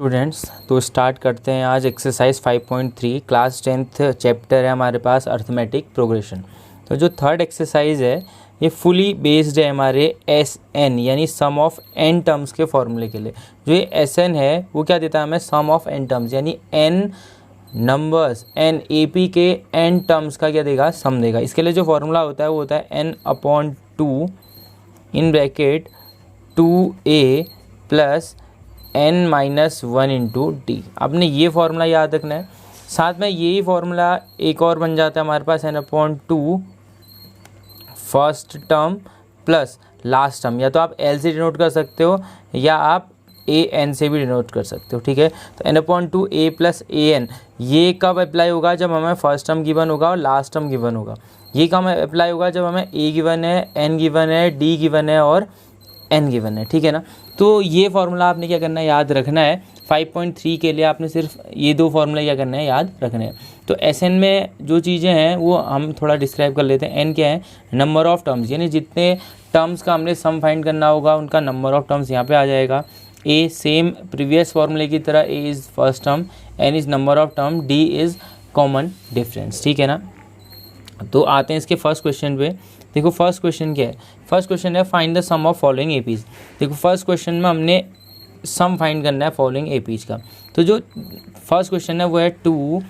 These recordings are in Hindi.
स्टूडेंट्स, तो स्टार्ट करते हैं आज एक्सरसाइज 5.3 क्लास 10th चैप्टर है हमारे पास अर्थमेटिक प्रोग्रेशन। तो जो थर्ड एक्सरसाइज है ये फुली बेस्ड है हमारे एस एन यानी सम ऑफ एन टर्म्स के फॉर्मूले के लिए। जो ये एस एन है वो क्या देता है हमें, सम ऑफ एन टर्म्स यानी n numbers n A P के एन टर्म्स का क्या देगा, सम देगा। इसके लिए जो फॉर्मूला होता है वो होता है n upon two in bracket 2a plus n minus 1 into d. आपने ये फार्मूला याद रखना है। साथ में यही फार्मूला एक और बन जाता है हमारे पास n upon to first term plus last term, या तो आप l से डिनोट कर सकते हो या आप a n से भी डिनोट कर सकते हो। ठीक है, तो n upon two a plus a n ये कब अप्लाई होगा, जब हमें फर्स्ट टर्म गिवन होगा और लास्ट टर्म गिवन होगा। ये कब अप्लाई होगा, जब हमें a गिवन है, n गिवन है, d गिवन है और n गिवन है। ठीक है ना, तो ये फार्मूला आपने क्या करना है, याद रखना है। 5.3 के लिए आपने सिर्फ ये दो फार्मूला क्या करना है, याद रखने हैं। तो एस एन में जो चीज़ें हैं वो हम थोड़ा डिस्क्राइब कर लेते हैं। एन क्या है, नंबर ऑफ टर्म्स, यानी जितने टर्म्स का हमने सम फाइंड करना होगा उनका नंबर ऑफ टर्म्स यहाँ पे आ जाएगा। ए सेम प्रीवियस फार्मूले की तरह, a is first term, n is number of term, d is common difference. ठीक है ना, तो आते हैं इसके फर्स्ट क्वेश्चन पे। देखो फर्स्ट क्वेश्चन क्या है, फर्स्ट क्वेश्चन है find the sum of following APs. देखो फर्स्ट क्वेश्चन में हमने सम फाइंड करना है फॉलोइंग एपीज का। तो जो फर्स्ट क्वेश्चन है वो है 2,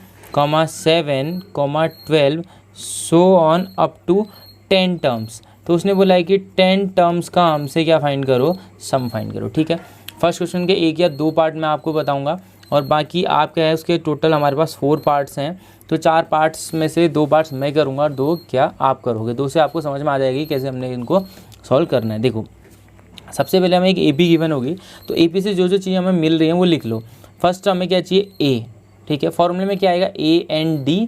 7, 12 so on up to 10 terms. तो उसने बोला है कि 10 टर्म्स का हमसे क्या फाइंड करो, सम फाइंड करो। ठीक है, फर्स्ट क्वेश्चन के एक या दो पार्ट मैं आपको बताऊंगा और बाकी आप क्या है उसके टोटल हमारे पास 4 पार्ट्स हैं। तो 4 पार्ट्स में से 2 पार्ट्स मैं करूँगा और 2 क्या आप करोगे। 2 से आपको समझ में आ जाएगी कैसे हमने इनको सॉल्व करना है। देखो सबसे पहले हमें एक ए पी गिवन होगी, तो ए पी से जो जो चीज़ें हमें मिल रही हैं वो लिख लो। फर्स्ट हमें क्या चाहिए, ए। ठीक है, फॉर्मूले में क्या आएगा, ए एन डी,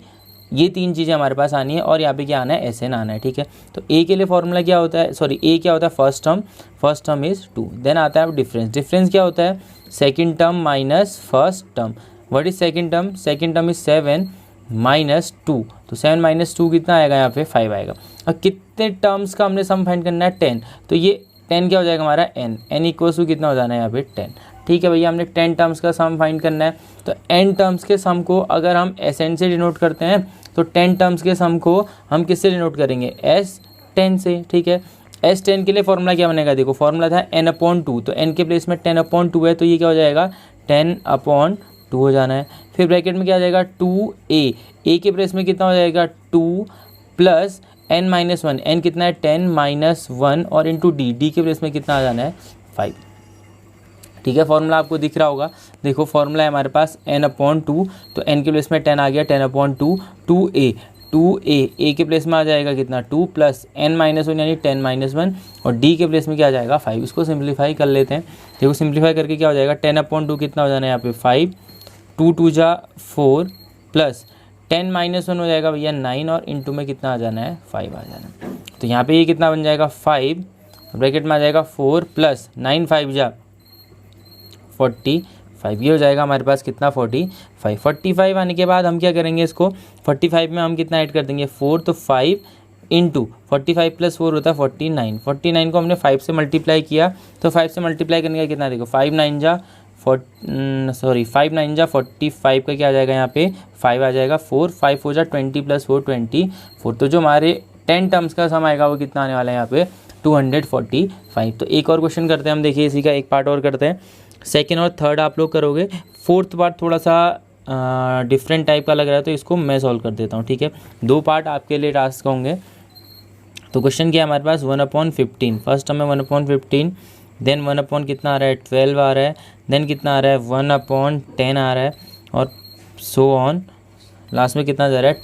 ये 3 चीज़ें हमारे पास आनी है और यहाँ पे क्या आना है, एस एन आना है। ठीक है, तो ए के लिए फॉर्मूला क्या होता है, सॉरी ए क्या होता है, फर्स्ट टर्म इज़ 2। देन आता है डिफरेंस, डिफरेंस क्या होता है, second term minus first term. What is second term, second term is 7 minus 2, तो 7 माइनस 2 कितना आएगा, यहाँ पे 5 आएगा। और कितने टर्म्स का हमने सम फाइंड करना है, 10। तो ये 10 क्या हो जाएगा हमारा, n इक्वल्स टू कितना हो जाना है यहाँ पे 10। ठीक है भैया, हमने 10 टर्म्स का सम फाइंड करना है। तो n टर्म्स के सम को अगर हम एस एन से डिनोट करते हैं तो 10 टर्म्स के सम को हम किससे डिनोट करेंगे, S10 से। ठीक है, S10 के लिए फॉर्मूला क्या बनेगा, देखो फॉर्मूला था n अपॉन 2, तो n के प्लेस में 10 अपॉन 2 है, तो ये क्या हो जाएगा 10 अपॉन 2 हो जाना है। फिर ब्रैकेट में क्या आ जाएगा 2a, a के प्लेस में कितना हो जाएगा 2 प्लस n माइनस 1, n कितना है 10 माइनस 1 और इंटू डी, डी के प्लेस में कितना आ जाना है 5। ठीक है, फॉर्मूला आपको दिख रहा होगा। देखो फॉर्मूला है हमारे पास n अपॉन 2, तो n के प्लेस में 10 आ गया, 10 अपॉन 2, 2a, a के प्लेस में आ जाएगा कितना 2 प्लस n माइनस 1 यानी 10 माइनस 1 और d के प्लेस में क्या आ जाएगा 5। इसको सिंप्लीफाई कर लेते हैं। देखो सिंप्लीफाई करके क्या हो जाएगा, 10 अपॉन 2 कितना हो जाना है यहाँ पे 5, 2 2 जा 4 प्लस 10 माइनस 1 हो जाएगा भैया 9 और इंटू में कितना आ जाना है 5 आ जाना है। तो यहाँ पे ये कितना बन जाएगा 5, ब्रैकेट में आ जाएगा 4 प्लस 9 5 जा 45, ये हो जाएगा हमारे पास कितना 45। 45 आने के बाद हम क्या करेंगे, इसको 45 में हम कितना ऐड कर देंगे 4, तो 5 इंटू 45 प्लस 4 होता है 49। 49 को हमने 5 से मल्टीप्लाई किया, तो 5 से मल्टीप्लाई करने का कितना, देखो 5 9 जा 45 का क्या आ जाएगा यहाँ पे 5 आ जाएगा, 4 5 हो जा 20 प्लस 4 24। तो जो हमारे 10 टर्म्स का सम आएगा वो कितना आने वाला है यहाँ पे 245। तो एक और क्वेश्चन करते हैं हम, देखिए इसी का एक पार्ट और करते हैं। सेकेंड और थर्ड आप लोग करोगे, फोर्थ पार्ट थोड़ा सा डिफरेंट टाइप का लग रहा है तो इसको मैं सॉल्व कर देता हूँ। ठीक है, 2 पार्ट आपके लिए टास्क होंगे। तो क्वेश्चन क्या है हमारे पास 1/15, फर्स्ट टर्म है 1/15, देन 1 कितना आ रहा है 12 आ रहा है, देन कितना आ रहा है 1/10 आ रहा है और सो ऑन, लास्ट में कितना जा रहा है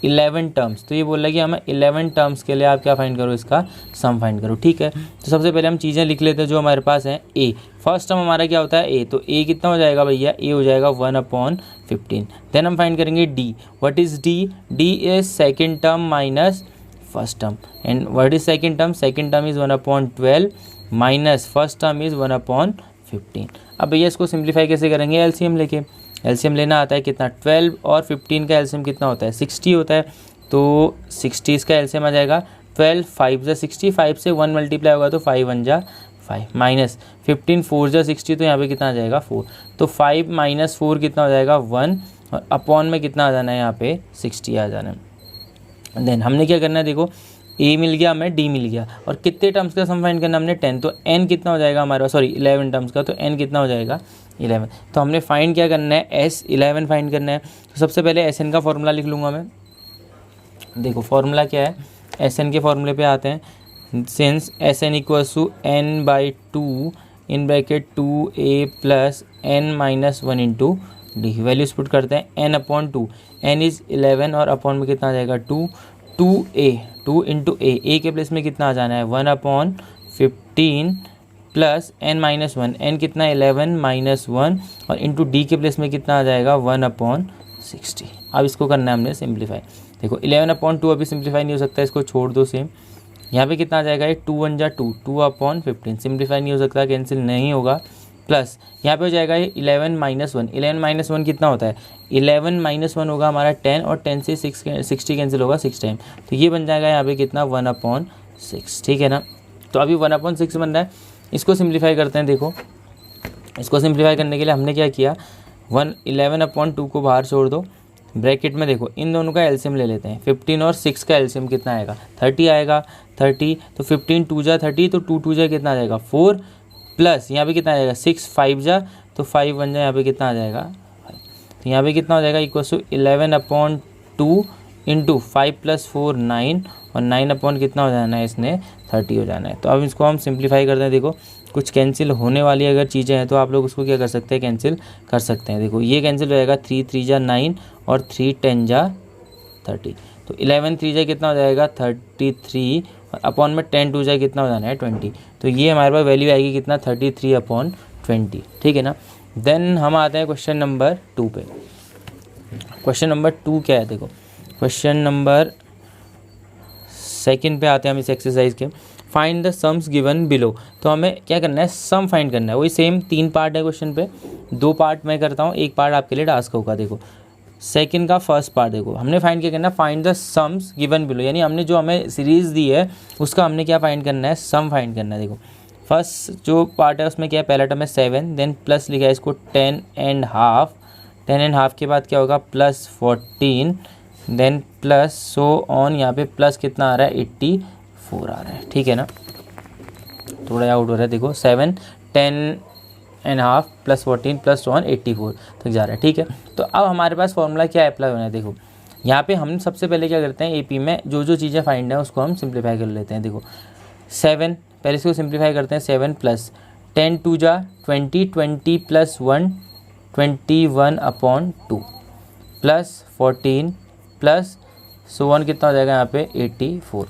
11 टर्म्स। तो ये बोल रहा है कि हमें 11 टर्म्स के लिए आप क्या फाइंड करो, इसका सम फाइंड करो। ठीक है, तो सबसे पहले हम चीज़ें लिख लेते हैं जो हमारे पास हैं। ए, फर्स्ट टर्म हमारा क्या होता है ए, तो ए कितना हो जाएगा भैया, ए हो जाएगा 1/15। देन हम फाइंड करेंगे D, what is D, D is second term minus first term, and what is second term, second term is 1/12 minus first term is 1/15। अब भैया इसको सिंप्लीफाई कैसे करेंगे, एलसीएम लेके, एलसीएम लेना आता है कितना 12 और 15 का एलसीएम कितना होता है 60 होता है, तो 60 इसका एलसीएम आ जाएगा 12 5 जा 60, 5 से 1 मल्टीप्लाई होगा तो 5 1 जा 5 माइनस 15 4 जा 60, तो यहाँ पे कितना आ जाएगा 4, तो 5 माइनस 4 कितना हो जाएगा 1, और अपॉन में कितना आ जाना है यहाँ पे 60 आ जाना है। देन हमने क्या करना है, देखो a मिल गया हमें, d मिल गया, और कितने टर्म्स का सम फाइंड करना हमने 10, तो n कितना हो जाएगा हमारे पास, सॉरी 11 टर्म्स का, तो n कितना हो जाएगा 11। तो हमने फाइंड क्या करना है, S11 फाइंड करना है। तो सबसे पहले Sn का फॉर्मूला लिख लूँगा मैं। देखो फॉर्मूला क्या है, Sn के फॉर्मूले पे आते हैं। Since Sn equals to n by 2 in bracket 2a plus n minus 1 into d, values put करते हैं, n अपॉन 2, n इज़ 11 और अपॉन में कितना आ जाएगा 2, 2a 2 इंटू a के प्लेस में कितना आ जाना है 1 upon 15 plus n minus 1, n कितना 11 माइनस 1, और इंटू डी के प्लेस में कितना आ जाएगा 1 अपॉन 60। अब इसको करना है हमने सिंप्लीफाई। देखो 11 अपॉन 2 अभी सिंप्लीफाई नहीं हो सकता, इसको छोड़ दो सेम। यहाँ पे कितना आ जाएगा, ये 2 1 जा 2, 2 अपॉन 15 सिंप्लीफाई नहीं हो सकता, कैंसिल नहीं होगा, प्लस यहाँ पे हो जाएगा ये 11 माइनस 1, 11 माइनस 1 कितना होता है 11 माइनस 1 होगा हमारा 10, और 10 से 60 कैंसिल होगा 6 टाइम, तो ये बन जाएगा यहाँ पे कितना 1 अपॉन 6, ठीक है ना। तो अभी 1 अपॉन 6 बन रहा है, इसको सिंप्लीफाई करते हैं। देखो इसको सिंप्लीफाई करने के लिए हमने क्या किया, 11 अपॉन 2 को बाहर छोड़ दो, ब्रैकेट में देखो इन दोनों का एलसीएम ले लेते हैं। 15 और 6 का एलसीएम कितना आएगा 30 आएगा, 30, तो 15 2 जा 30, तो 2 2 जा कितना आ जाएगा 4, प्लस यहाँ पे कितना आ जाएगा 6 5 जा, तो 5 1 जा यहाँ पे कितना आ जाएगा 5, तो यहाँ पे कितना हो जाएगा equal to 11 upon 2 into 5 plus 4 9, और 9 अपॉन कितना हो जाना है इसने 30 हो जाना है। तो अब इसको हम सिंप्लीफाई करते हैं। देखो कुछ कैंसिल होने वाली अगर चीज़ें हैं तो आप लोग उसको क्या कर सकते हैं, कैंसिल कर सकते हैं। देखो ये कैंसिल हो जाएगा, 3 3 जा 9 और 3 10 जा 30, तो 11 3 जा कितना हो जाएगा 33, और अपॉन में 10 2 जा कितना हो जाना है 20, तो ये हमारे पास वैल्यू आएगी कितना 33 अपॉन 20, ठीक है ना। देन हम आते हैं क्वेश्चन नंबर 2 पे। क्वेश्चन नंबर 2 क्या है, देखो क्वेश्चन नंबर 2 पे आते हैं हम इस एक्सरसाइज के। Find the sums given below, तो हमें क्या करना है, सम फाइंड करना है। वही सेम 3 पार्ट है क्वेश्चन पे, 2 पार्ट मैं करता हूँ, 1 पार्ट आपके लिए टास्क होगा। देखो सेकंड का फर्स्ट पार्ट, देखो हमने फाइंड क्या करना है, find the sums given below, यानी हमने जो हमें सीरीज़ दी है उसका हमने क्या फाइंड करना है, सम फाइंड करना है। देखो फर्स्ट जो पार्ट है उसमें क्या है, पहला टर्म है 7, देन प्लस लिखा है इसको 10 एंड हाफ, 10 एंड हाफ के बाद क्या होगा plus 14, then plus so on, यहाँ पे प्लस कितना आ रहा है 84 आ रहा है, ठीक है ना। थोड़ा आउट हो रहा है, देखो 7 10 एंड हाफ प्लस 14 प्लस 1 84 तक जा रहा है, ठीक है। तो अब हमारे पास फॉर्मूला क्या अप्लाई होना है, देखो यहाँ पे हम सबसे पहले क्या करते हैं, एपी में जो जो चीज़ें फाइंड है उसको हम सिंप्लीफाई कर लेते हैं। देखो 7 पहले इसको सिंप्लीफाई करते हैं, 7 प्लस 10 2 जा 20, 20 plus 1 21 upon 2 plus 14 plus so 1 कितना हो जाएगा यहाँ पे 84।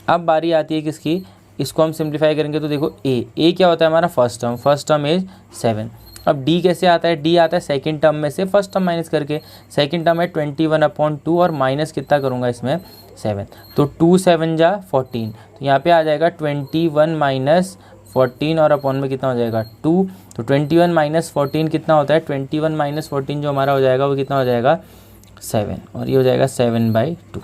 अब बारी आती है किसकी, इसको हम सिंप्लीफाई करेंगे तो देखो ए क्या होता है हमारा फर्स्ट टर्म इज 7। अब डी कैसे आता है, डी आता है सेकंड टर्म में से फर्स्ट टर्म माइनस करके, सेकंड टर्म है 21 अपॉन 2 और माइनस कितना करूँगा इसमें 7, तो 2 7 जा 14, तो यहाँ पे आ जाएगा 21 माइनस 14 और अपॉन में कितना हो जाएगा 2, तो 21 माइनस 14 कितना होता है, 21 माइनस 14 जो हमारा हो जाएगा वो कितना हो जाएगा 7, और ये हो जाएगा 7/2।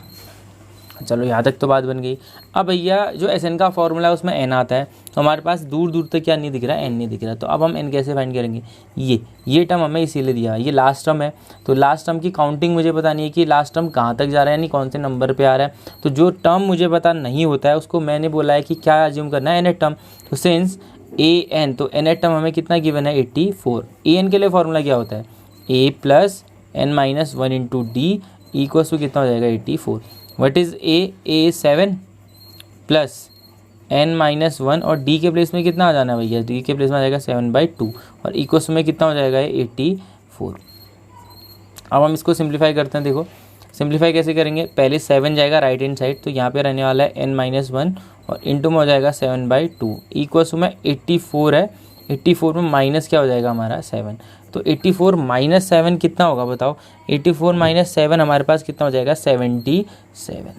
चलो यहाँ तक तो बात बन गई। अब भैया जो Sn का फॉर्मूला है उसमें n आता है, तो हमारे पास दूर दूर तक क्या नहीं दिख रहा है, n नहीं दिख रहा। तो अब हम n कैसे फाइंड करेंगे, ये टर्म हमें इसीलिए दिया, ये लास्ट टर्म है, तो लास्ट टर्म की काउंटिंग मुझे पता नहीं है कि लास्ट टर्म कहाँ तक जा रहा है, यानी कौन से नंबर पे आ रहा है। तो जो टर्म मुझे पता नहीं होता है उसको मैंने बोला है कि क्या अज्यूम करना है, nth टर्म। तो सिंस an, तो nth टर्म हमें कितना गिवन है 84। an के लिए फॉर्मूला क्या होता है, a plus n minus 1 into d equals to कितना हो जाएगा 84। What is a 7 plus n minus 1, और d के प्लेस में कितना आ जाना है भैया, d के प्लेस में आ जाएगा 7/2, और इक्वल्स में कितना हो जाएगा 84। अब हम इसको सिंप्लीफाई करते हैं। देखो सिंप्लीफाई कैसे करेंगे, पहले 7 जाएगा राइट हैंड साइड, तो यहाँ पे रहने वाला है n माइनस 1 और इंटू में हो जाएगा 7/2 इक्वल्स में 84 है, 84 में माइनस क्या हो जाएगा हमारा 7, तो 84 माइनस 7 कितना होगा बताओ, 84 माइनस 7 हमारे पास कितना हो जाएगा 77,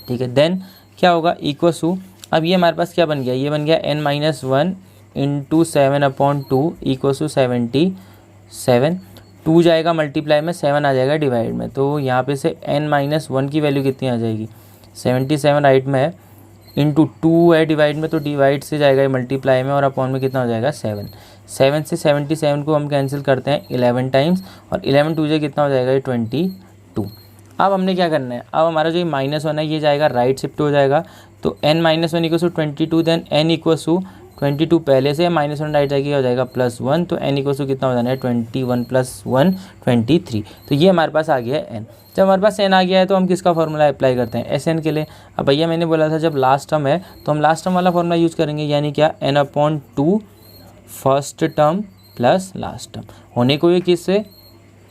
ठीक है। देन क्या होगा इक्वल्स टू, अब ये हमारे पास क्या बन गया, ये बन गया n minus 1 into 7/2 equals to 77, 2 जाएगा मल्टीप्लाई में, 7 आ जाएगा डिवाइड में, तो यहाँ पे से n माइनस 1 की वैल्यू कितनी आ जाएगी 77 राइट में है, इंटू 2 है डिवाइड में, तो डिवाइड से जाएगा मल्टीप्लाई में, और अपॉन में कितना हो जाएगा 7। 7 से 77 को हम कैंसिल करते हैं 11 टाइम्स, और 11 टू से कितना हो जाएगा ये 22। अब हमने क्या करना है, अब हमारा जो ये -1 है ये जाएगा राइट शिफ्ट हो जाएगा, तो n - 1 equal to 22, then n equal to 22 पहले से -1 राइट जाएगी हो जाएगा +1, तो n इक्वल टू कितना हो जाना है 21 + 1 23। तो ये हमारे पास आ गया है n। जब हमारे पास n आ गया है तो हम किसका फॉर्मूला अप्लाई करते हैं SN के लिए। अब भैया मैंने बोला था जब लास्ट टर्म है तो हम लास्ट टर्म वाला फॉर्मूला यूज़ करेंगे, यानी क्या n/2 first term plus last term होने को ये किससे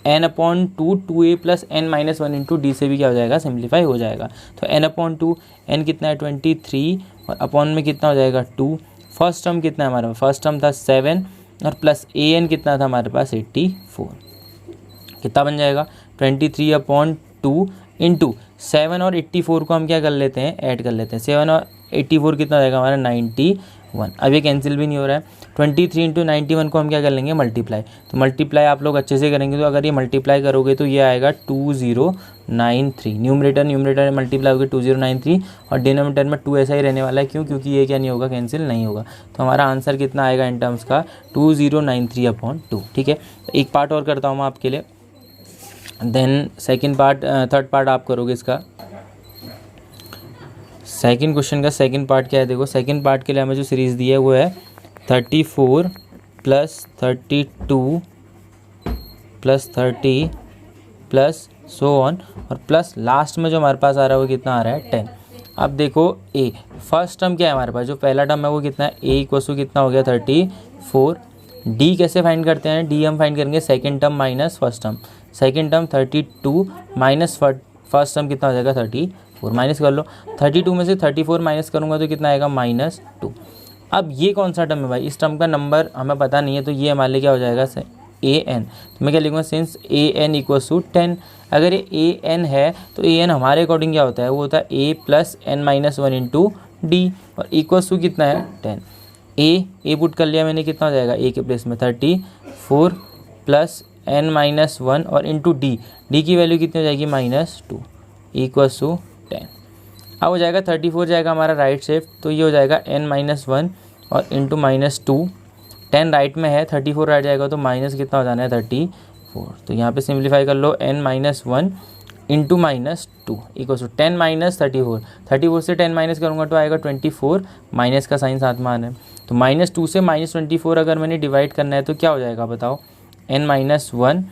n/2 2a + n - 1 into D से भी क्या हो जाएगा सिंप्लीफाई हो जाएगा। तो n/2 n कितना है 23 और अपॉन में कितना हो जाएगा 2। फर्स्ट टर्म कितना है हमारे पास, फर्स्ट टर्म था 7 और प्लस an कितना था हमारे पास 84। कितना बन जाएगा 23/2 इंटू 7 और 84 को हम क्या कर लेते हैं ऐड कर लेते हैं। 7 और 84 कितना हो जाएगा हमारा 91। अब ये कैंसिल भी नहीं हो रहा है। 23 इंटू 91 को हम क्या कर लेंगे मल्टीप्लाई, तो मल्टीप्लाई आप लोग अच्छे से करेंगे, तो अगर ये मल्टीप्लाई करोगे तो ये आएगा 2093। न्यूमरेटर मल्टीप्लाई होगी 2093 और डिनोमिनेटर में 2 ऐसा ही रहने वाला है। क्यों, क्योंकि ये क्या नहीं होगा कैंसिल नहीं होगा। तो हमारा आंसर कितना आएगा इन टर्म्स का 2093/2। ठीक है, एक पार्ट और करता हूँ मैं आपके लिए, देन थर्ड पार्ट आप करोगे इसका। सेकंड क्वेश्चन का सेकंड पार्ट क्या है, देखो सेकंड पार्ट के लिए हमें जो सीरीज़ दी है वो है 34 + 32 + 30 प्लस सो ऑन, और प्लस लास्ट में जो हमारे पास आ रहा है वो कितना आ रहा है 10। अब देखो ए फर्स्ट टर्म क्या है हमारे पास, जो पहला टर्म है वो कितना है a = कितना हो गया 34। डी कैसे फाइंड करते हैं, डी हम फाइंड करेंगे second term minus first term. Second term 32 minus first term कितना हो जाएगा 34। माइनस कर लो, 32 में से 34 माइनस करूँगा तो कितना आएगा -2। अब ये कौन सा टर्म है भाई, इस टर्म का नंबर हमें पता नहीं है, तो ये हमारे लिए क्या हो जाएगा an। तो मैं क्या लिखूँगा, सिंस an = 10। अगर ये an है तो an हमारे अकॉर्डिंग क्या होता है, वो होता है a + n - 1 इंटू डी, और इक्वल्स टू कितना है 10। a पुट कर लिया मैंने, कितना हो जाएगा a के प्लेस में 34 + n - 1 और इंटू डी की वैल्यू कितनी हो जाएगी -2 इक्वल्स टू 10। अब हो जाएगा 34 जाएगा हमारा राइट शिफ्ट, तो ये हो जाएगा n - 1 और इंटू -2। 10 राइट में है, 34 राइट जाएगा तो माइनस कितना हो जाना है 34। तो यहाँ पे सिंप्लीफाई कर लो, n - 1 इंटू -2 इक्वल्स टू 10 - 34। 34 से 10 माइनस करूँगा तो आएगा 24, माइनस का साइन साथ में आना है। तो -2 से -24 अगर मैंने डिवाइड करना है तो क्या हो जाएगा बताओ, n - 1,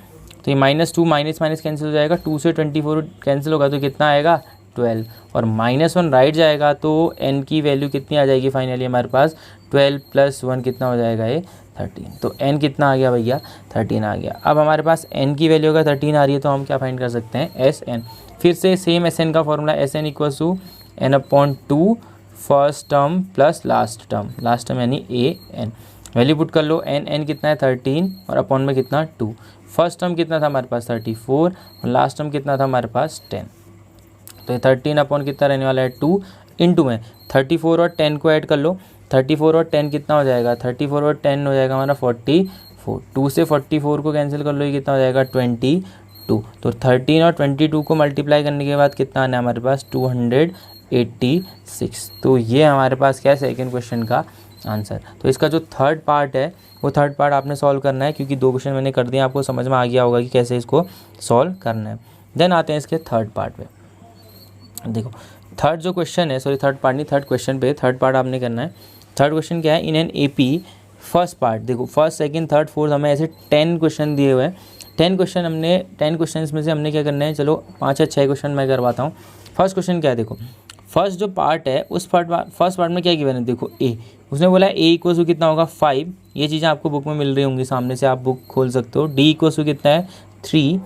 तो ये -2 माइनस कैंसिल हो जाएगा, 2 से 24 कैंसिल होगा तो कितना आएगा 12, और -1 राइट जाएगा तो n की वैल्यू कितनी आ जाएगी फाइनली हमारे पास 12 + 1 कितना हो जाएगा ये 13। तो n कितना आ गया भैया 13 आ गया। अब हमारे पास n की वैल्यू अगर 13 आ रही है तो हम क्या फाइंड कर सकते हैं SN। फिर से सेम SN का formula, SN = n/2 first term plus last term यानी an। वैल्यू पुट कर लो, n कितना है 13 और अपॉन में कितना 2। फर्स्ट टर्म कितना था हमारे पास 34 और लास्ट टर्म कितना था हमारे पास 10। तो ये 13 अपॉन कितना रहने वाला है 2 इंटू में 34 और 10 को ऐड कर लो। 34 और 10 कितना हो जाएगा, 34 और 10 हो जाएगा हमारा 44। 2 से 44 को कैंसिल कर लो, ये कितना हो जाएगा 22। तो 13 और 22 को मल्टीप्लाई करने के बाद कितना आना है हमारे पास 286। तो ये हमारे पास क्या है सेकेंड क्वेश्चन का आंसर। तो इसका जो थर्ड पार्ट है वो थर्ड पार्ट आपने सॉल्व करना है, क्योंकि 2 क्वेश्चन मैंने कर दिए, आपको समझ में आ गया होगा कि कैसे इसको सॉल्व करना है। देन आते हैं इसके थर्ड पार्ट पे। देखो थर्ड जो क्वेश्चन है, सॉरी थर्ड पार्ट नहीं, थर्ड क्वेश्चन पे थर्ड पार्ट आपने करना है। थर्ड क्वेश्चन क्या है, in an AP first part, देखो फर्स्ट सेकंड थर्ड फोर्थ हमें ऐसे 10 क्वेश्चन दिए हुए हैं। 10 क्वेश्चन में से हमने क्या करना है, चलो 5 या 6 क्वेश्चन मैं करवाता हूँ। फर्स्ट क्वेश्चन क्या है, देखो फर्स्ट जो पार्ट है उस फर्स्ट पार्ट में क्या गिवन है, देखो a, उसने बोला a = कितना होगा 5। ये चीज़ें आपको बुक में मिल रही होंगी, सामने से आप बुक खोल सकते हो। d = कितना है 3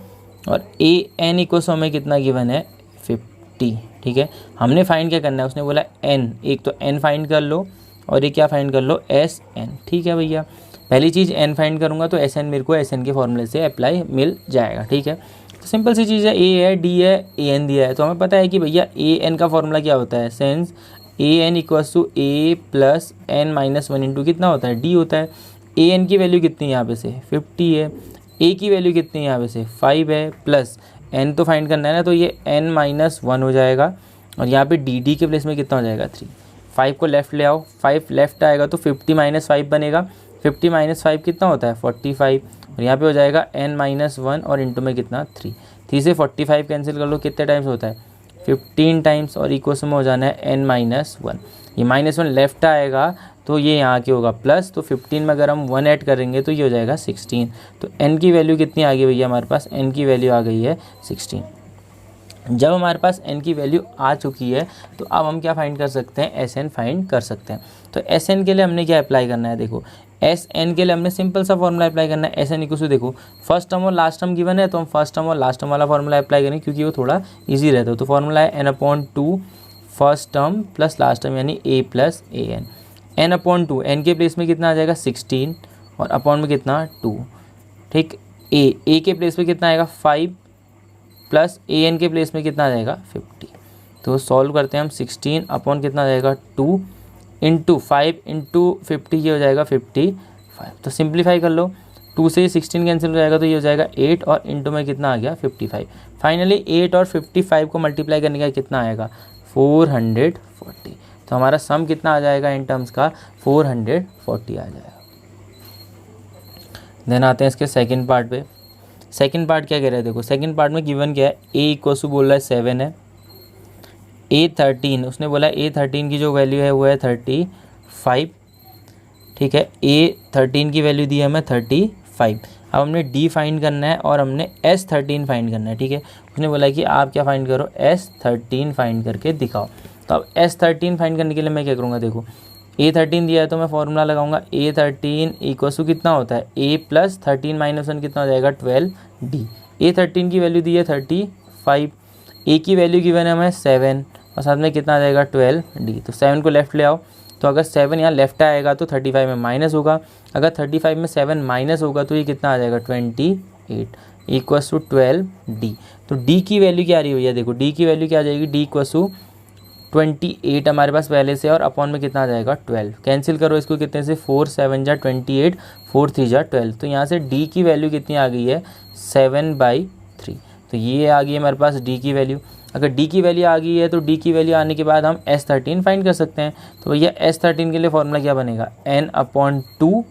और an = हमें कितना गिवन है 50। ठीक है, हमने फाइंड क्या करना है, उसने बोला n, एक तो n फाइंड कर लो और ये क्या फाइंड कर लो SN। ठीक है भैया, पहली चीज़ n फाइंड करूँगा तो SN मेरे को SN के फॉर्मूले से अप्लाई मिल जाएगा। ठीक है, तो सिंपल सी चीज़ है, A है D है AN दिया है, तो हमें पता है कि भैया AN का फॉर्मूला क्या होता है, since AN = A + n - 1 into कितना होता है D होता है। AN की वैल्यू कितनी है यहाँ पे से 50 है, A की वैल्यू कितनी है यहाँ पे से 5 है, प्लस n तो फाइंड करना है ना, तो ये n - 1 हो जाएगा और यहाँ पे dd के प्लेस में कितना हो जाएगा 3। 5 को लेफ़्ट ले आओ, 5 लेफ़्ट आएगा तो 50 माइनस 5 बनेगा, 50 माइनस 5 कितना होता है 45, और यहाँ पे हो जाएगा n-1 और इंटू में कितना 3, 3 से 45 कैंसिल कर लो, कितने टाइम्स होता है 15 टाइम्स, और इक्वल्स में हो जाना है n-1, ये -1 लेफ्ट आएगा तो ये यहाँ की होगा प्लस, तो 15 में अगर हम 1 ऐड करेंगे तो ये हो जाएगा 16, तो n की वैल्यू कितनी आ गई भैया हमारे पास, n की वैल्यू आ गई है 16। जब हमारे पास n की वैल्यू आ चुकी है तो अब हम क्या फाइंड कर सकते हैं, Sn फाइंड कर सकते हैं। तो Sn के लिए हमने क्या अप्लाई करना है, देखो Sn के लिए हमने सिंपल सा फॉर्मूला अप्लाई करना है, Sn इक्वल टू देखो फर्स्ट टर्म और लास्ट टर्म गिवन है तो हम फर्स्ट टर्म और लास्ट टर्म वाला फॉर्मूला अप्लाई करेंगे क्योंकि वो थोड़ा ईजी रहता है। तो फॉर्मूला है n/2 first term plus last term यानी a plus an, n/2 n के प्लेस में कितना आ जाएगा 16 और अपॉन में कितना 2, ठीक, a के प्लेस में कितना आएगा 5 प्लस an के प्लेस में कितना आ जाएगा 50। तो सॉल्व करते हैं हम, 16 अपॉन कितना आ जाएगा 2 इंटू 5 इंटू 50, ये हो जाएगा 55। तो सिंप्लीफाई कर लो, 2 से 16 कैंसिल हो जाएगा तो ये हो जाएगा 8 और इंटू में कितना आ गया 55। फाइनली 8 और 55 को मल्टीप्लाई करने का कितना आएगा 440। तो हमारा सम कितना आ जाएगा इन टर्म्स का 440 आ जाएगा। देन आते हैं इसके सेकंड पार्ट पे। सेकंड पार्ट क्या कह रहे हैं, देखो सेकंड पार्ट में गिवन क्या है, a इक्वल टू बोल रहा है 7 है, a13 उसने बोला है a13 की जो वैल्यू है वो है 35, ठीक है, a13 की वैल्यू दी है हमें 35। अब हमने d फाइंड करना है और हमने s13 फाइंड करना है, ठीक है। उसने बोला है कि आप क्या फाइंड करो, s13 फाइंड करके दिखाओ। तो अब s13 फाइंड करने के लिए मैं क्या करूँगा, देखो a13 दिया है तो मैं फॉर्मूला लगाऊंगा, a13 इक्वल टू कितना होता है a प्लस 13 माइनस 1 कितना हो जाएगा 12d। a13 की वैल्यू दी है 35, a की वैल्यू गिवन है हमें 7 और साथ में कितना आ जाएगा 12d। तो 7 को लेफ्ट ले आओ, तो अगर 7 यहाँ लेफ्ट आएगा तो 35 में माइनस होगा, अगर 35 में 7 माइनस होगा तो ये कितना आ जाएगा 28 इक्वल्स टू 12d। तो d की वैल्यू क्या आ रही है भैया, देखो d की वैल्यू क्या आ जाएगी, d इक्वल्स टू 28 हमारे पास पहले से, और अपॉन में कितना आ जाएगा 12, कैंसिल करो इसको कितने से 4 7 जा 28, 4 3 जा 12। तो यहाँ से d की वैल्यू कितनी आ गई है 7/3। तो ये आ गई है हमारे पास d की वैल्यू। अगर d की वैल्यू आ गई है तो d की वैल्यू आने के बाद हम s13 फाइंड कर सकते हैं। तो भैया s13 के लिए फॉर्मूला क्या बनेगा, n/2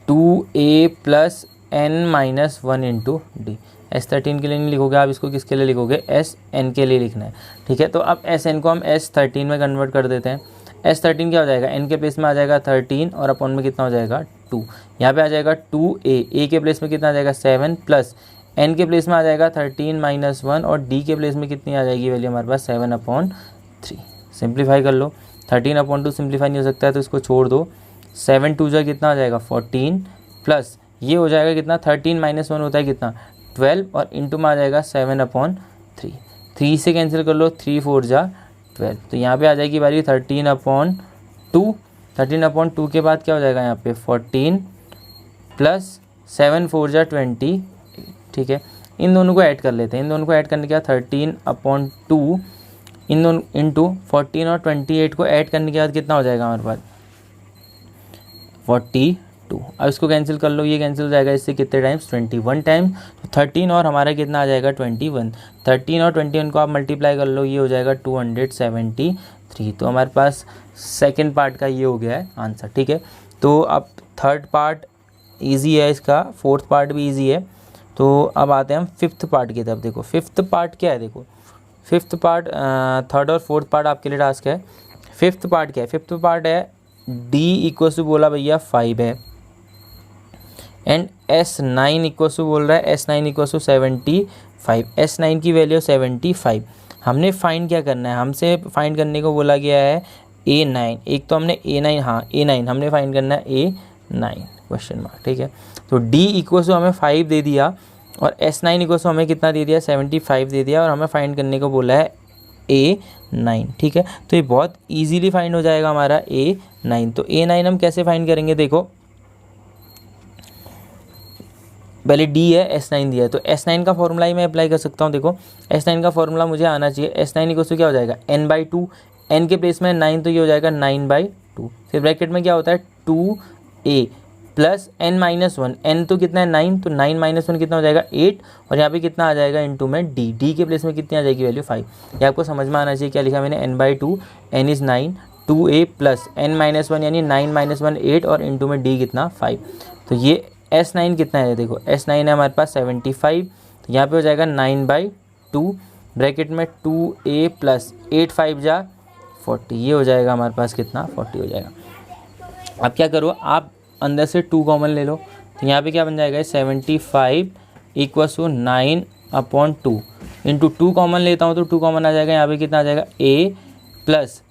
2a plus n-1 into D. s13 के लिए नहीं लिखोगे आप, इसको किसके लिए लिखोगे, sn के लिए लिखना है, ठीक है। तो अब sn को हम s13 में कन्वर्ट कर देते हैं। s13 क्या हो जाएगा, n के प्लेस में आ जाएगा 13 और अपॉन में कितना हो जाएगा 2, यहाँ पे आ जाएगा 2a, a के प्लेस में कितना आ जाएगा 7 प्लस n के प्लेस में आ जाएगा 13 माइनस 1 और d के प्लेस में कितनी आ जाएगी वैल्यू हमारे पास 7/3। सिंप्लीफाई कर लो, 13/2 सिंप्लीफाई नहीं हो सकता है तो इसको छोड़ दो, 7 2 जा कितना आ जाएगा 14 प्लस ये हो जाएगा कितना 13 माइनस 1 होता है कितना 12 और इंटू में आ जाएगा 7/3। 3 से कैंसिल कर लो, 3 4 जा 12। तो यहाँ पे आ जाएगी वैल्यू 13/2, 13/2 के बाद क्या हो जाएगा यहाँ पे 14 प्लस 7 4 जा 20, ठीक है। इन दोनों को ऐड कर लेते हैं, इन दोनों को ऐड करने के बाद 13/2 इन दोनों इंटू 14 और 28 को ऐड करने के बाद कितना हो जाएगा हमारे पास 42। अब इसको कैंसिल कर लो, ये कैंसिल हो जाएगा इससे कितने टाइम्स 21 टाइम्स। तो 13 और हमारा कितना आ जाएगा 21, 13 और 21 को आप मल्टीप्लाई कर लो, ये हो जाएगा 273। तो हमारे पास सेकंड पार्ट का ये हो गया है आंसर, ठीक है। तो अब थर्ड पार्ट ईजी है इसका, फोर्थ पार्ट भी ईजी है। तो अब आते हैं हम फिफ्थ पार्ट की तरफ। देखो फिफ्थ पार्ट क्या है, देखो फिफ्थ पार्ट थर्ड और फोर्थ पार्ट आपके लिए टास्क है। फिफ्थ पार्ट क्या है, फिफ्थ पार्ट है d इक्वल टू बोला भैया 5 है एंड s9 इक्वल टू बोल रहा है s9 इक्वल टू 75, s9 की वैल्यू 75। हमने फाइंड क्या करना है, हमसे फाइंड करने को बोला गया है a9, एक तो हमने a9, हाँ a9 हमने फाइंड करना है a9 क्वेश्चन मार्क, ठीक है। तो d इक्वल टू हमें 5 दे दिया और s9 इक्वल टू हमें कितना दे दिया 75 दे दिया और हमें फाइंड करने को बोला है a9, ठीक है। तो ये बहुत इजीली फाइंड हो जाएगा हमारा a9। तो a9 हम कैसे फाइंड करेंगे, देखो पहले d है s9 दिया है तो s9 का फॉर्मूला ही मैं अप्लाई कर सकता हूँ। देखो s9 का फॉर्मूला मुझे आना चाहिए, s9 इक्वल टू क्या हो जाएगा n/2, n के प्लेस में 9 तो ये हो जाएगा 9/2, फिर ब्रैकेट में क्या होता है 2a plus n minus one, n तो कितना है 9, तो 9 माइनस वन कितना हो जाएगा 8, और यहाँ पे कितना आ जाएगा इनटू में d, d के प्लेस में कितनी आ जाएगी वैल्यू 5। ये आपको समझ में आना चाहिए। क्या लिखा मैंने n/2, n is 9, 2a plus n minus one यानी 9 माइनस वन 8 और इनटू में d कितना 5। तो ये S9 कितना है, देखो S9 है हमारे पास 75, तो यहाँ पे हो जाएगा 9/2 ब्रैकेट में 2a प्लस 8 5 जा 40, ये हो जाएगा हमारे पास कितना 40 हो जाएगा। अब क्या करो, आप अंदर से 2 कॉमन ले लो, तो यहाँ पे क्या बन जाएगा 75 इक्वल्स टू 9/2 इंटू 2 कॉमन लेता हूँ तो 2 कॉमन आ जाएगा, यहाँ पे कितना आ जाएगा a प्लस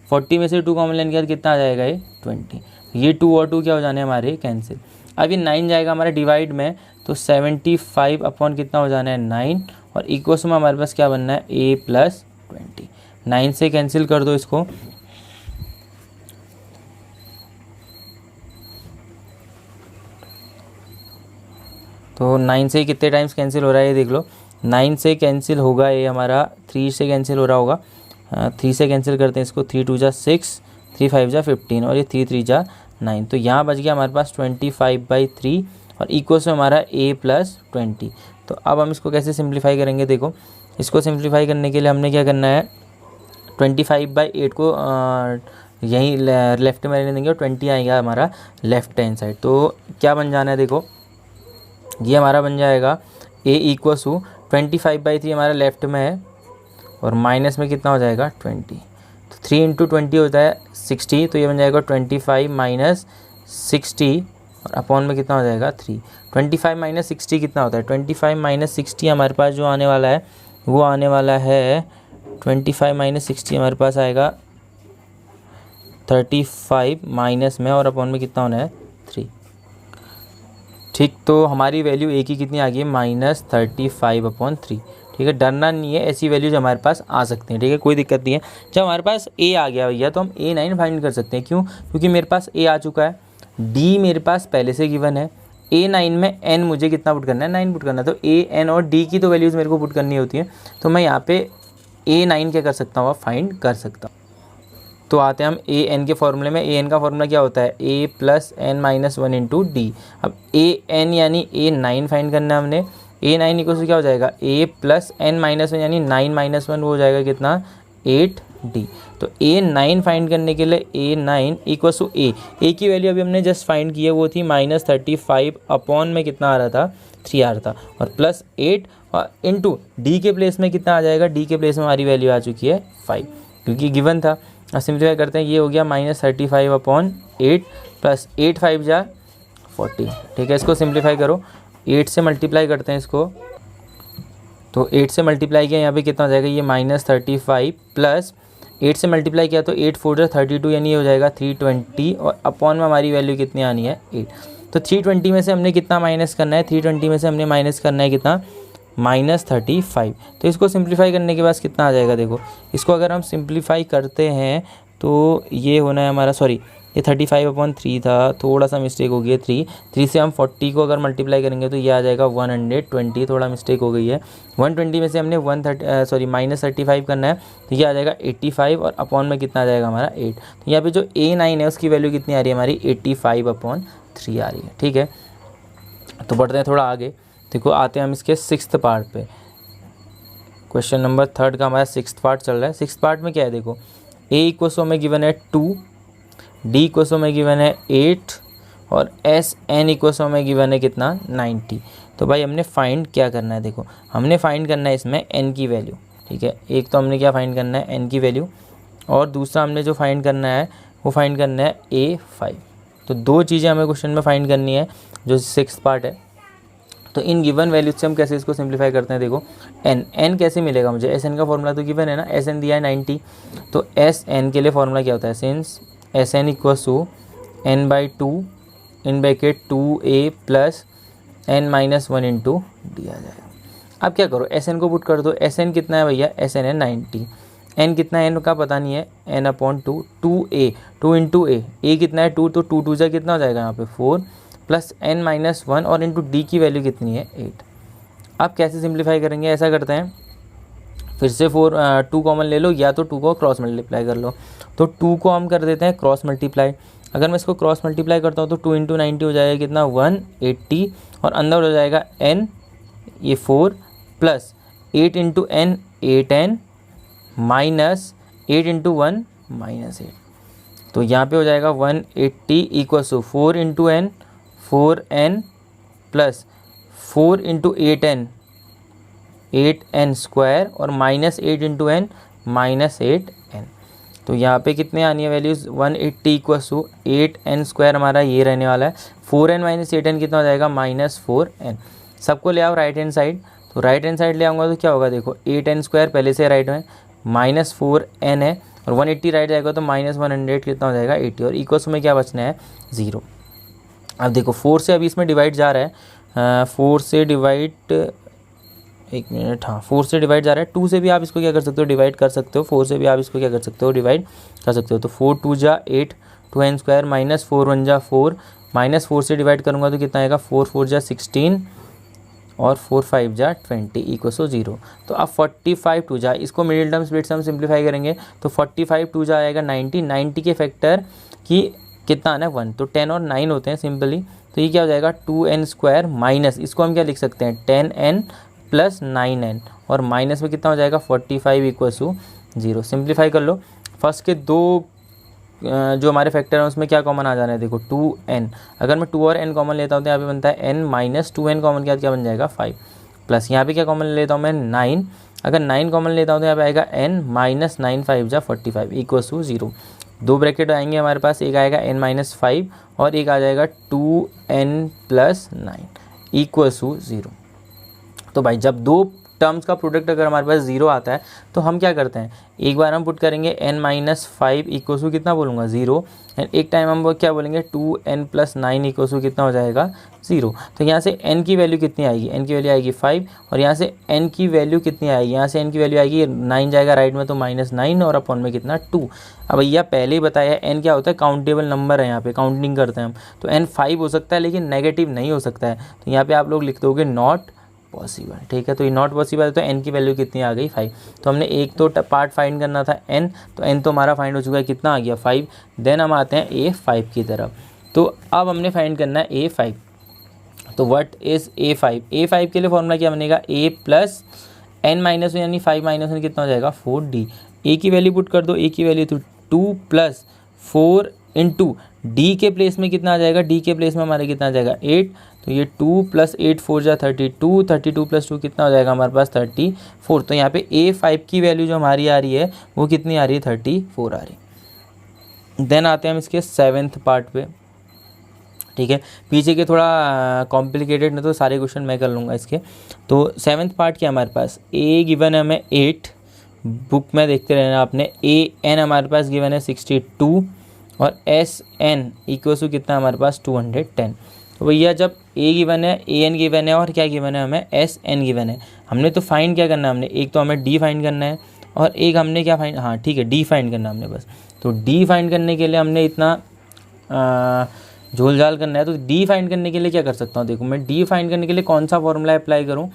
40 में से 2 कॉमन लेने के बाद कितना आ जाएगा ये 20। ये 2 और 2 क्या हो जाने हमारे कैंसिल। अब ये 9 जाएगा हमारा डिवाइड में, तो 75 अपॉन कितना हो जाना है 9, और इक्वल्स में हमारे पास क्या बनना है a प्लस 20। 9 से कैंसिल कर दो इसको, तो 9 से कितने टाइम्स कैंसिल हो रहा है ये देख लो। 9 से कैंसिल होगा ये हमारा 3 से कैंसिल हो रहा होगा, 3 से कैंसिल करते हैं इसको, 3 2 जा 6, 3 5 जा 15 और ये 3 3 जा 9, तो यहाँ बच गया हमारे पास 25/3 और इक्वल्स में हमारा a प्लस 20। तो अब हम इसको कैसे सिंप्लीफाई करेंगे, देखो इसको सिंप्लीफाई करने के लिए हमने क्या करना है 25/8 को यहीं लेफ्ट में रहने देंगे और 20 आएगा हमारा लेफ्ट हैंड साइड। तो क्या बन जाना है, देखो ये हमारा बन जाएगा a इक्वल्स टू 25/3 हमारा लेफ्ट में है और माइनस में कितना हो जाएगा 20, तो 3 इंटू 20 होता है 60, तो ये बन जाएगा 25 माइनस 60 और अपॉन में कितना हो जाएगा 3। 25 माइनस 60 कितना होता है, 25 माइनस 60 हमारे पास जो आने वाला है वो आने वाला है 25 माइनस 60 हमारे पास आएगा 35 माइनस में और अपॉन में कितना होना है 3। ठीक, तो हमारी वैल्यू a की कितनी आ गई है -35/3। ठीक है, डरना नहीं है, ऐसी वैल्यूज हमारे पास आ सकती हैं। ठीक है, कोई दिक्कत नहीं है। जब हमारे पास a आ गया भैया तो हम a9 फाइंड कर सकते हैं। क्यों, क्योंकि मेरे पास a आ चुका है, d मेरे पास पहले से गिवन है, a9 में n मुझे कितना पुट करना है 9 पुट करना है, तो a n और d की तो वैल्यूज़ मेरे को पुट करनी होती है, तो मैं यहाँ पे a9 क्या कर सकता हूँ फाइंड कर सकता हूँ। तो आते हैं हम ए एन के फॉर्मूले में। ए एन का फॉर्मूला क्या होता है a plus n minus 1 into D. अब ए एन यानी a9 फाइंड करना है हमने। a9 इक्वल टू क्या हो जाएगा a प्लस n माइनस 1 यानी 9 माइनस 1 वो हो जाएगा कितना 8d। तो a9 फाइंड करने के लिए a9 इक्वल टू a की वैल्यू अभी हमने जस्ट फाइंड की है, वो थी -35 अपॉन में कितना आ रहा था 3 आ रहा था, और प्लस 8 और इंटू डी के प्लेस में कितना आ जाएगा, डी के प्लेस में हमारी वैल्यू आ चुकी है 5 क्योंकि गिवन था। अब सिंप्लीफाई करते हैं, ये हो गया -35/8 प्लस 8 5 जा 40। ठीक है, इसको सिंप्लीफाई करो, 8 से मल्टीप्लाई करते हैं इसको, तो 8 से मल्टीप्लाई किया यहाँ पे कितना हो जाएगा ये -35 प्लस 8 से मल्टीप्लाई किया तो 8 4 32 यानी ये हो जाएगा 320 और अपॉन में हमारी वैल्यू कितनी आनी है 8। तो 320 में से हमने कितना माइनस करना है, 320 में से हमने माइनस करना है कितना -35। तो इसको सिंप्लीफाई करने के बाद कितना आ जाएगा, देखो इसको अगर हम सिंप्लीफाई करते हैं तो ये होना है हमारा, सॉरी ये 35/3 था, थोड़ा सा मिस्टेक हो गई है, 3 से हम 40 को अगर मल्टीप्लाई करेंगे तो ये आ जाएगा 120, थोड़ा मिस्टेक हो गई है। 120 में से हमने -35 करना है तो ये आ जाएगा 85 और अपॉन में कितना आ जाएगा हमारा 8। तो यहाँ पे जो a9 है उसकी वैल्यू कितनी आ रही है हमारी 85/3 आ रही है। ठीक है, तो बढ़ते हैं थोड़ा आगे। देखो आते हैं हम इसके 6th पार्ट पे। क्वेश्चन नंबर 3 का हमारा 6th पार्ट चल रहा है। 6th पार्ट में क्या है, देखो a इक्वल्स में गिवन है 2, d इक्वल्स में गिवन है 8 और एस एन इक्वल्स में गिवन है कितना 90। तो भाई हमने फाइंड क्या करना है, देखो हमने फाइंड करना है इसमें n की वैल्यू। ठीक है, एक तो हमने क्या फाइंड करना है n की वैल्यू, और दूसरा हमने जो फाइंड करना है वो फाइंड करना है a5। तो दो चीज़ें हमें क्वेश्चन में फाइंड करनी है जो 6th पार्ट है। तो इन गिवन वैल्यूज से हम कैसे इसको सिंप्लीफाई करते हैं, देखो n कैसे मिलेगा मुझे, एस एन का फॉर्मूला तो गिवन है ना, एस एन दिया है 90, तो एस एन के लिए फॉर्मूला क्या होता है, since S N equals to n/2 in bracket 2a plus n-1 into D आ जाएगा। अब क्या करो, एस एन को पुट कर दो। एस एन कितना है भैया, एस एन है 90, n कितना है n का पता नहीं है, n/2 2a 2 इंटू a कितना है 2, तो 2 2 कितना हो जाएगा यहाँ पे 4 प्लस n-1 और इंटू डी की वैल्यू कितनी है 8। अब कैसे सिंप्लीफाई करेंगे, ऐसा करते हैं फिर से 2 कॉमन ले लो, या तो 2 को क्रॉस मल्टीप्लाई कर लो। तो 2 को हम कर देते हैं क्रॉस मल्टीप्लाई, अगर मैं इसको क्रॉस मल्टीप्लाई करता हूँ तो 2 इंटू 90 हो जाएगा कितना 180 और अंदर हो जाएगा n ये 4 plus 8 into N 8n minus 8 into 1 minus 8। तो यहाँ पे हो जाएगा 180 equals to 4 into N 4n plus 4 into 8n 8n square और minus 8 into N minus 8n। तो यहाँ पे कितने आनी है values 180 equals to 8n square हमारा ये रहने वाला है 4n माइनस 8n कितना हो जाएगा -4n। सबको ले आओ राइट हैंड साइड। तो राइट हैंड साइड ले आऊँगा तो क्या होगा देखो 8n स्क्वायर पहले से राइट में -4n है और 180 राइट जाएगा तो -100 कितना हो जाएगा 80 और इक्वल्स में क्या बचना है 0। अब देखो 4 से अभी इसमें डिवाइड जा रहा है 4 से डिवाइड एक मिनट हाँ 4 से डिवाइड जा रहा है 2 से भी आप इसको क्या कर सकते हो डिवाइड कर सकते हो 4 से भी आप इसको क्या कर सकते हो डिवाइड कर सकते हो। तो 4 2 जा 8 2n स्क्वायर माइनस 4 1 जा 4 माइनस 4 से डिवाइड करूँगा तो कितना आएगा 4 4 जा 16 और 4 5 जा 20 इक्वल टू 0। तो अब 45 2 जा इसको मिडिल टर्म स्प्लिट सम सिंप्लीफाई करेंगे तो 45 2 जा आएगा 90 के फैक्टर की कितना आना है 1 तो 10 और 9 होते हैं सिंपली। तो ये क्या हो जाएगा 2n स्क्वायर माइनस इसको हम क्या लिख सकते हैं 10n प्लस 9n और माइनस में कितना हो जाएगा 45 इक्वल टू 0। सिंप्लीफाई कर लो। फर्स्ट के दो जो हमारे फैक्टर हैं उसमें क्या कॉमन आ जाना है देखो 2n। अगर मैं 2 और n कॉमन लेता हूँ तो यहाँ पे बनता है n माइनस 2n कॉमन क्या बन जाएगा 5 प्लस यहाँ पे क्या कॉमन लेता हूँ मैं 9। अगर 9 कॉमन लेता हूँ तो यहाँ पे आएगा n माइनस 9 5 जा 45 इक्वल टू 0। दो ब्रैकेट आएंगे हमारे पास एक आएगा n माइनस 5 और एक आ जाएगा 2n प्लस 9 इक्वल टू 0। तो भाई जब दो टर्म्स का प्रोडक्ट अगर हमारे पास 0 आता है तो हम क्या करते हैं एक बार हम पुट करेंगे n माइनस 5 इक्वल टू कितना बोलूँगा 0 एंड एक टाइम हम क्या बोलेंगे 2n प्लस 9 इक्वल टू कितना हो जाएगा 0। तो यहाँ से n की वैल्यू कितनी आएगी n की वैल्यू आएगी 5 और यहाँ से n की वैल्यू कितनी आएगी यहाँ से n की वैल्यू आएगी 9 जाएगा राइट में तो -9 और अपॉन में कितना 2। अब भैया पहले ही बताया n क्या होता है काउंटेबल नंबर है यहाँ पे काउंटिंग करते हैं हम तो n 5 हो सकता है लेकिन नेगेटिव नहीं हो सकता है। तो यहाँ पे आप लोग लिख दोगे नॉट पॉसिबल। ठीक है तो ये नॉट पॉसिबल है तो n की वैल्यू कितनी आ गई 5। तो हमने एक तो पार्ट फाइंड करना था n तो n तो हमारा फाइंड हो चुका है कितना आ गया 5। देन हम आते हैं a5 की तरफ। तो अब हमने फाइंड करना है a5। तो व्हाट इज a5 a5 के लिए फॉर्मूला क्या बनेगा a प्लस n माइनस यानी 5 माइनस में कितना हो जाएगा 4d। a की वैल्यू पुट कर दो a की वैल्यू तो 2 प्लस 4 इंटू डी के प्लेस में कितना आ जाएगा डी के प्लेस में हमारे कितना आ जाएगा 8 तो ये 2 प्लस 8 4 जा 32 32 प्लस 2 कितना हो जाएगा हमारे पास 34। तो यहाँ पे a5 की वैल्यू जो हमारी आ रही है वो कितनी आ रही है 34 आ रही है। देन आते हैं हम इसके 7th पार्ट पे। ठीक है पीछे के थोड़ा कॉम्प्लिकेटेड नहीं तो सारे क्वेश्चन मैं कर लूँगा इसके। तो 7th पार्ट क्या हमारे पास a गिवन है हमें 8 बुक में देखते रहना आपने an हमारे पास गिवन है 62 और sn इक्वल टू कितना हमारे पास 210। तो भैया जब a गिवन है an गिवन है और क्या गिवन है हमें sn गिवन है हमने तो फाइंड क्या करना है हमने एक तो हमें d फाइंड करना है और एक हमने क्या फाइंड हाँ ठीक है d फाइंड करना हमने बस। तो d फाइंड करने के लिए हमने इतना झोल झाल करना है। तो d फाइंड करने के लिए क्या कर सकता हूँ देखो मैं d फाइंड करने के लिए कौन सा फॉर्मूला अप्लाई करूँ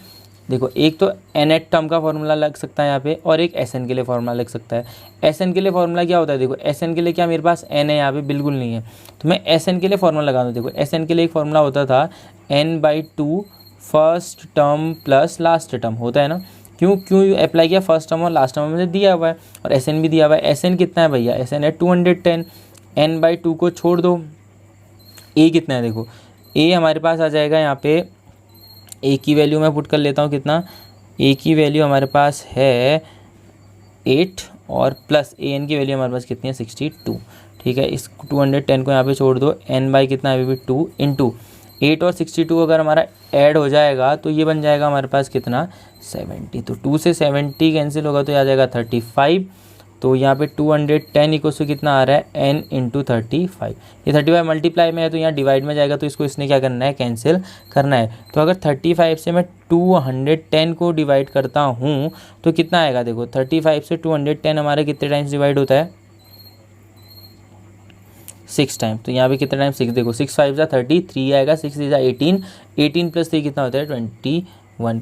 देखो एक तो nth टर्म का फॉर्मूला लग सकता है यहाँ पे और एक sn के लिए फॉर्मूला लग सकता है। sn के लिए फॉर्मूला क्या होता है देखो sn के लिए क्या मेरे पास n है यहाँ पे बिल्कुल नहीं है तो मैं sn के लिए फॉर्मूला लगा दूँ। देखो sn के लिए एक फॉर्मूला होता था n/2 first term plus last term होता है ना। क्यों अप्लाई किया फर्स्ट टर्म और लास्ट टर्म मुझे दिया हुआ है और sn भी दिया हुआ है। sn कितना है भैया sn है 210 n/2 को छोड़ दो a कितना है देखो a हमारे पास आ जाएगा यहाँ पे a की वैल्यू मैं पुट कर लेता हूँ कितना a की वैल्यू हमारे पास है 8 और प्लस an की वैल्यू हमारे पास कितनी है 62। ठीक है इस 210 को यहाँ पे छोड़ दो n बाई कितना है अभी 2 इंटू 8 और 62 अगर हमारा ऐड हो जाएगा तो ये बन जाएगा हमारे पास कितना 70। तो 2 से 70 कैंसिल होगा तो ये आ जाएगा 35। तो यहाँ पे 210 इक्वल्स टू कितना आ रहा है n इंटू 35। ये 35 मल्टीप्लाई में है तो यहाँ डिवाइड में जाएगा तो इसको इसने क्या करना है कैंसिल करना है। तो अगर 35 से मैं 210 को डिवाइड करता हूँ तो कितना आएगा देखो 35 से 210 हमारे कितने टाइम्स डिवाइड होता है 6 टाइम। तो यहाँ पे कितने टाइम 6 देखो 6 5 जा 30 3 आएगा 6 जा 18 18 प्लस 3 कितना होता है 21।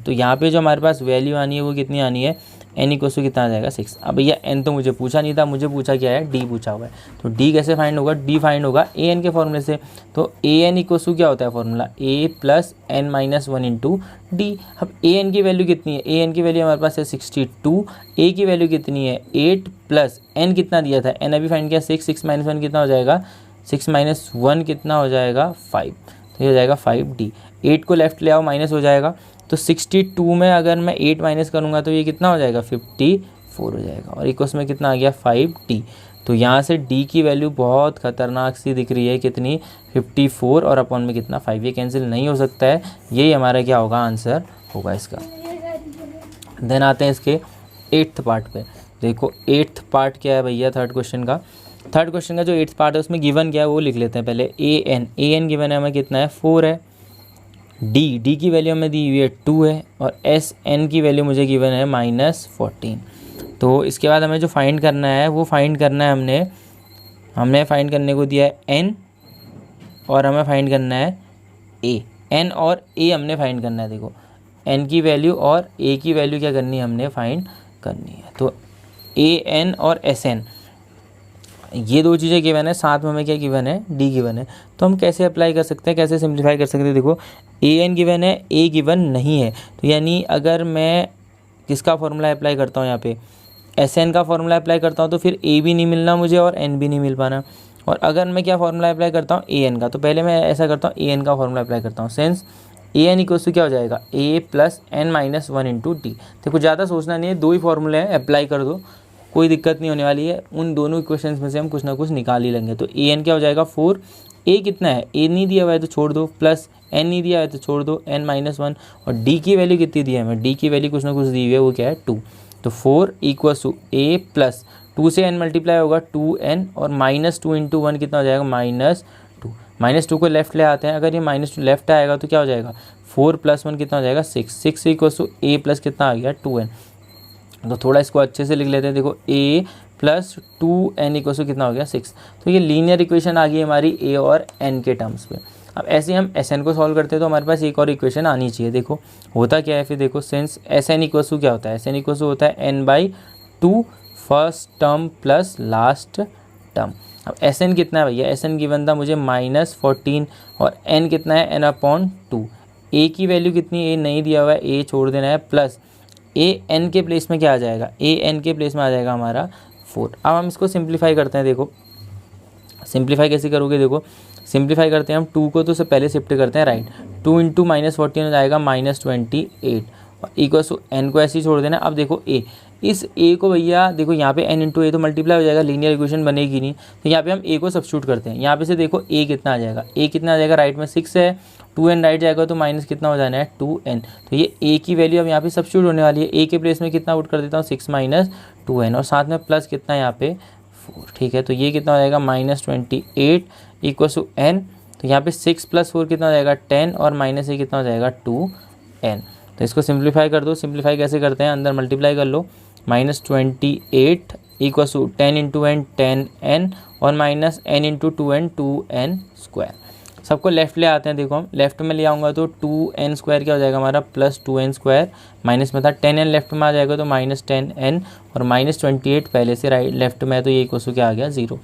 तो यहाँ पे जो हमारे पास वैल्यू आनी है वो कितनी आनी है n इक्वल्स टू कितना आ जाएगा 6। अब भैया n तो मुझे पूछा नहीं था, मुझे पूछा क्या है, d पूछा हुआ है। तो d कैसे फाइंड होगा, d फाइंड होगा an के फॉर्मूले से। तो an इक्वल्स टू क्या होता है formula, a plus n minus 1 into D. अब an की वैल्यू कितनी है, an की वैल्यू हमारे पास है 62, a की वैल्यू कितनी है 8 प्लस n कितना दिया था, n अभी फाइंड किया 6, 6 माइनस 1 कितना हो जाएगा, 6 माइनस 1 कितना हो जाएगा 5, तो ये हो जाएगा 5d। 8 को लेफ्ट ले आओ माइनस हो जाएगा, तो 62 में अगर मैं 8 माइनस करूँगा तो ये कितना हो जाएगा 54 हो जाएगा, और इक्वल्स में कितना आ गया 5d। तो यहाँ से d की वैल्यू बहुत खतरनाक सी दिख रही है, कितनी 54, और अपॉन में कितना 5, ये कैंसिल नहीं हो सकता है, यही हमारा क्या होगा आंसर होगा इसका। देन आते हैं इसके 8th पार्ट पे। देखो 8th पार्ट क्या है भैया, थर्ड क्वेश्चन का जो 8th पार्ट है उसमें गिवन क्या है वो लिख लेते हैं पहले। an गिवन है हमें कितना है 4 है, d की वैल्यू हमें दी हुई है 2 है, और sn की वैल्यू मुझे गिवन है -14। तो इसके बाद हमें जो फाइंड करना है वो फाइंड करना है हमने फाइंड करने को दिया है n, और हमें फाइंड करना है a। n और a हमने फाइंड करना है। देखो n की वैल्यू और a की वैल्यू क्या करनी है, हमने फाइंड करनी है। तो an और sn ये दो चीज़ें गिवन है, साथ में हमें क्या गिवन है, d गिवन है। तो हम कैसे अप्लाई कर सकते हैं, कैसे सिंप्लीफाई कर सकते हैं। देखो an गिवन है, a गिवन नहीं है, तो यानी अगर मैं किसका फॉर्मूला अप्लाई करता हूँ यहाँ पे, sn का फॉर्मूला अप्लाई करता हूँ, तो फिर a भी नहीं मिलना मुझे और n भी नहीं मिल पाना। और अगर मैं क्या फॉर्मूला अप्लाई करता हूँ an का, तो पहले मैं ऐसा करता हूँ an का फॉर्मूला अप्लाई करता हूँ। सेंस an इक्वल्स टू क्या हो जाएगा, a plus n minus 1 into D. देखो ज़्यादा सोचना नहीं है, दो ही फॉर्मूले हैं, अप्लाई कर दो, कोई दिक्कत नहीं होने वाली है। उन दोनों इक्वेशंस में से हम कुछ ना कुछ निकाल ही लेंगे। तो an क्या हो जाएगा 4, a कितना है, a नहीं दिया हुआ है तो छोड़ दो, प्लस n नहीं दिया है तो छोड़ दो, n माइनस 1, और d की वैल्यू कितनी दी है हमें, d की वैल्यू कुछ ना कुछ दी हुई है, वो क्या है 2। तो 4 इक्वल्स टू a प्लस 2 से n मल्टीप्लाई होगा 2n, और -2 इंटू 1 कितना हो जाएगा -2। -2 को लेफ्ट ले आते हैं, अगर ये -2 लेफ्ट आएगा तो क्या हो जाएगा 4 प्लस 1 कितना हो जाएगा 6, 6 इक्वल्स टू a प्लस कितना आ गया 2n। तो थोड़ा इसको अच्छे से लिख लेते हैं। देखो a plus 2n equals to कितना हो गया 6। तो ये लीनियर इक्वेशन आ गई हमारी a और n के टर्म्स पे। अब ऐसे हम Sn को सॉल्व करते हैं तो हमारे पास एक और इक्वेशन आनी चाहिए। देखो होता क्या है फिर, देखो सिंस Sn इक्वल्स टू क्या होता है, Sn इक्वल्स टू होता है n/2 first term plus last term. अब Sn कितना है भैया, Sn गिवन था मुझे -14, और n कितना है n/2। a की वैल्यू कितनी है, a नहीं दिया हुआ है, a छोड़ देना है, प्लस a n के प्लेस में क्या आ जाएगा, a n के प्लेस में आ जाएगा हमारा 4। अब हम इसको सिंप्लीफाई करते हैं। देखो सिंप्लीफाई कैसे करोगे, देखो सिंप्लीफाई करते हैं हम 2 को, तो उससे पहले शिफ्ट करते हैं राइट। 2 इंटू -14 हो जाएगा -28, इक्वल्स टू n को ऐसे ही छोड़ देना। अब देखो a, इस a को भैया देखो यहाँ पे n इंटू a तो मल्टीप्लाई हो जाएगा, लीनियर इक्वेशन बनेगी नहीं, तो यहाँ पे हम a को सब्स्टिट्यूट करते हैं। यहाँ पे से देखो a कितना आ जाएगा, a कितना आ जाएगा, राइट में 6 है, 2n राइट जाएगा तो माइनस कितना हो जाना है 2n। तो ये a की वैल्यू अब यहाँ पे सब्स्टिट्यूट होने वाली है, a के प्लेस में कितना पुट कर देता हूँ 6 माइनस 2n, और साथ में प्लस कितना यहाँ पे 4। ठीक है, तो ये कितना हो जाएगा -28 इक्वल्स टू n। तो यहाँ पे 6 प्लस 4 कितना हो जाएगा 10, और माइनस ये कितना हो जाएगा 2n। तो इसको सिंप्लीफाई कर दो। सिंप्लीफाई कैसे करते हैं, अंदर मल्टीप्लाई कर लो, -28 equals to 10 into n 10n, और minus n into 2n 2n square. सबको लेफ्ट ले आते हैं। देखो हम लेफ्ट में ले आऊँगा तो 2n स्क्वायर क्या हो जाएगा हमारा प्लस 2n स्क्वायर, माइनस में था 10n लेफ्ट में आ जाएगा तो -10n, और -28 पहले से राइट लेफ्ट में है तो ये इक्वल्स टू क्या आ गया 0।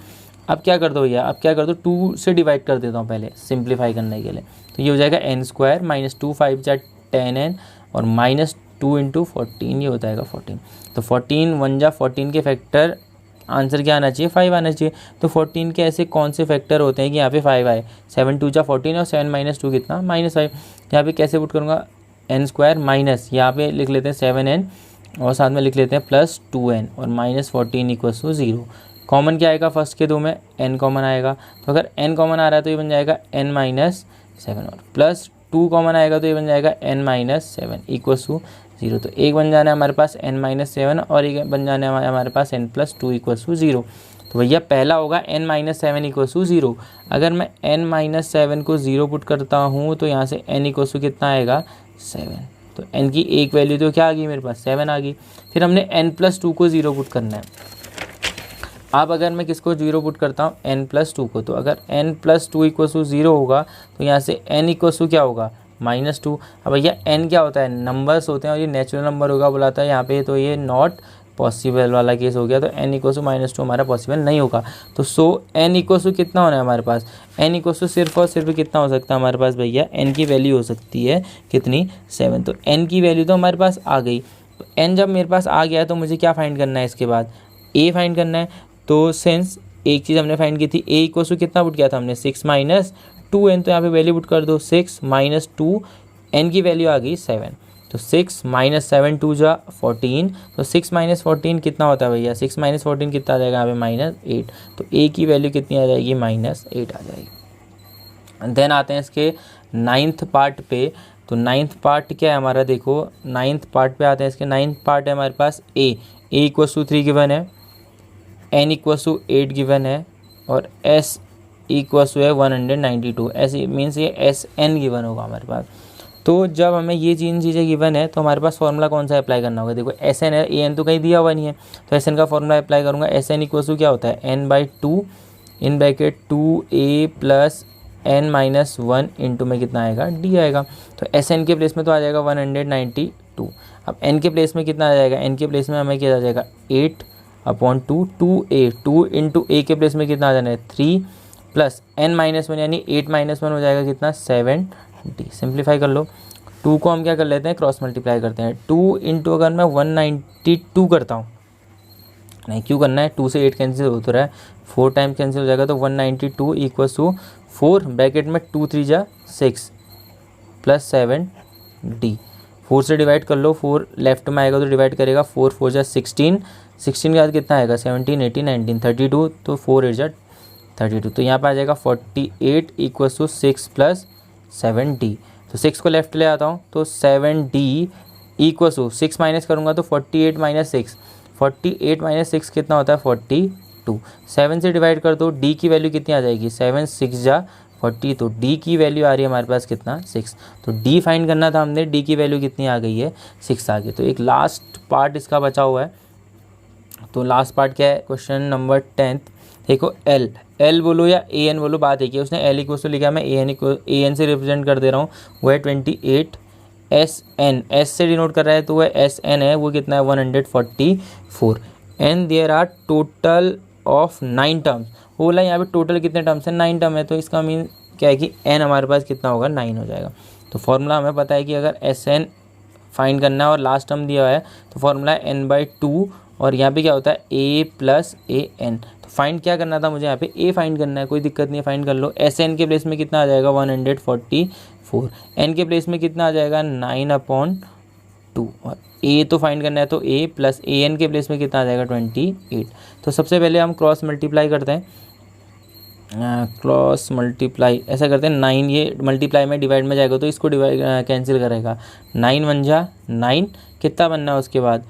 अब क्या कर दो भैया, अब क्या कर दो 2 से डिवाइड कर देता हूँ पहले सिंप्लीफाई करने के लिए। तो ये हो जाएगा n स्क्वायर -2 5 जा 10n, और -2 इंटू 14 ये हो जाएगा 14। तो 14 1 जा 14 के फैक्टर आंसर क्या आना चाहिए 5 आना चाहिए। तो 14 के ऐसे कौन से फैक्टर होते हैं कि यहाँ पे 5 आए, 7 2 जा 14 और 7 माइनस 2 कितना -5। यहाँ पे कैसे पुट करूँगा n स्क्वायर माइनस, यहाँ पे लिख लेते हैं 7n, और साथ में लिख लेते हैं प्लस 2n, और -14 इक्वल्स टू 0। कॉमन क्या आएगा फर्स्ट के दो में, n कॉमन आएगा, तो अगर n कॉमन आ रहा है तो ये बन जाएगा n माइनस 7, और प्लस 2 कॉमन आएगा तो ये बन जाएगा n माइनस 7 इक्वल्स टू 0। तो एक बन जाना है हमारे पास n माइनस 7, और एक बन जाना है हमारे पास n प्लस 2 इक्वल्स टू 0। तो भैया पहला होगा n माइनस 7 इक्वल्स टू 0। अगर मैं n माइनस 7 को 0 पुट करता हूँ तो यहाँ से n इक्वल्स टू कितना आएगा 7। तो n की एक वैल्यू तो क्या आ गई मेरे पास 7 आ गई। फिर हमने n प्लस 2 को 0 पुट करना है। अब अगर मैं किसको 0 पुट करता हूँ n प्लस 2 को, तो अगर n प्लस 2 इक्वल्स टू 0 होगा तो यहाँ से n इक्वल्स टू क्या होगा -2। अब भैया n क्या होता है, नंबर्स होते हैं और ये नेचुरल नंबर होगा बोला था यहाँ पे, तो ये नॉट पॉसिबल वाला केस हो गया। तो n इक्वल टू -2 हमारा पॉसिबल नहीं होगा। तो सो n इक्वल टू कितना होना है हमारे पास, n इक्वल टू सिर्फ और सिर्फ कितना हो सकता है हमारे पास भैया, n की वैल्यू हो सकती है कितनी, 7। तो n की वैल्यू तो हमारे पास आ गई। तो n जब मेरे पास आ गया तो मुझे क्या फाइंड करना है, इसके बाद a फाइंड करना है। तो सिंस एक चीज़ हमने फाइंड की थी, a इक्वल टू कितना पुट किया था हमने, 6 - 2n, तो यहाँ पे वैल्यू पुट कर दो 6 - 2, n की वैल्यू आ गई 7। तो 6 - 7 2 जा 14, तो 6 - 14 कितना होता है भैया, 6 - 14 कितना आ जाएगा यहाँ पे -8। तो a की वैल्यू कितनी आ जाएगी, -8 आ जाएगी। देन आते हैं इसके 9th पार्ट पे। तो 9th पार्ट क्या है हमारा, देखो 9th पार्ट पे आते हैं। इसके 9th पार्ट है हमारे पास a इक्वल टू 3 गिवन है, n इक्वल टू 8 गिवन है और s इक्वल टू है 192। ऐसे मीन्स ये SN गिवन होगा हमारे पास। तो जब हमें ये चीज़ें गिवन है तो हमारे पास फॉर्मूला कौन सा अप्लाई करना होगा, देखो SN है, AN तो कहीं दिया हुआ नहीं है, तो SN का फॉर्मूला अप्लाई करूँगा। SN इक्वल टू क्या होता है, n/2 in bracket 2a plus n-1 into में कितना आएगा, d आएगा। तो SN के प्लेस में तो आ जाएगा 192। अब n के प्लेस में कितना आ जाएगा, n के प्लेस में हमें क्या आ जाएगा 8/2, 2a, 2 इंटू a के प्लेस में कितना आ जाना है 3 प्लस n-1 यानी 8-1 हो जाएगा कितना 7d। सिंप्लीफाई कर लो, 2 को हम क्या कर लेते हैं, क्रॉस मल्टीप्लाई करते हैं। 2 इंटू अगर मैं 192 करता हूँ, नहीं क्यों करना है, 2 से 8 कैंसिल हो तो रहा है, 4 टाइम कैंसिल हो जाएगा। तो 192 इक्वल टू 4 ब्रैकेट में 2 3 जा 6 प्लस 7d। 4 से डिवाइड कर लो, 4 लेफ्ट में आएगा तो डिवाइड करेगा, 4 4 जा 16, 16 के बाद कितना आएगा 17 18 19 32, तो 4 8 जा 32। तो यहाँ पे आ जाएगा 48 इक्वल टू 6 प्लस 7d। तो 6 को लेफ्ट ले आता हूँ तो 7d इक्वल टू 6 माइनस करूँगा तो 48 - 6, 48 - 6 कितना होता है 42। 7 से डिवाइड कर दो, d की वैल्यू कितनी आ जाएगी 7 6 जा 40, तो d की वैल्यू आ रही है हमारे पास कितना 6। तो d फाइंड करना था हमने, d की वैल्यू कितनी आ गई है 6 आ गई। तो एक लास्ट पार्ट इसका बचा हुआ है। तो लास्ट पार्ट क्या है, क्वेश्चन नंबर 10। देखो L बोलो या AN बोलो, बात है कि उसने L इक्वल टू लिखा, मैं AN से रिप्रेजेंट कर दे रहा हूँ, वो है 28। SN, S से डिनोट कर रहा है तो वह SN है, वो कितना है 144। And there are total of 9 terms. बोला यहाँ पे टोटल कितने टर्म्स हैं, 9 टर्म है। तो इसका मीन क्या है कि n हमारे पास कितना होगा 9 हो जाएगा। तो फॉर्मूला हमें पता है कि अगर SN फाइंड करना है और लास्ट टर्म दिया हुआ है तो फॉर्मूला है n/2 और यहाँ पे क्या होता है a प्लस AN। तो फाइंड क्या करना था मुझे, यहाँ पे a फाइंड करना है, कोई दिक्कत नहीं है, फाइंड कर लो। SN के प्लेस में कितना आ जाएगा 144, n के प्लेस में कितना आ जाएगा 9/2 और a तो फाइंड करना है तो a प्लस AN के प्लेस में कितना आ जाएगा 28। तो सबसे पहले हम क्रॉस मल्टीप्लाई करते हैं, क्रॉस मल्टीप्लाई ऐसा करते हैं, 9 ये मल्टीप्लाई में डिवाइड में जाएगा तो इसको डिवाइड कैंसिल करेगा, 9 1 जा 9, कितना बनना है उसके बाद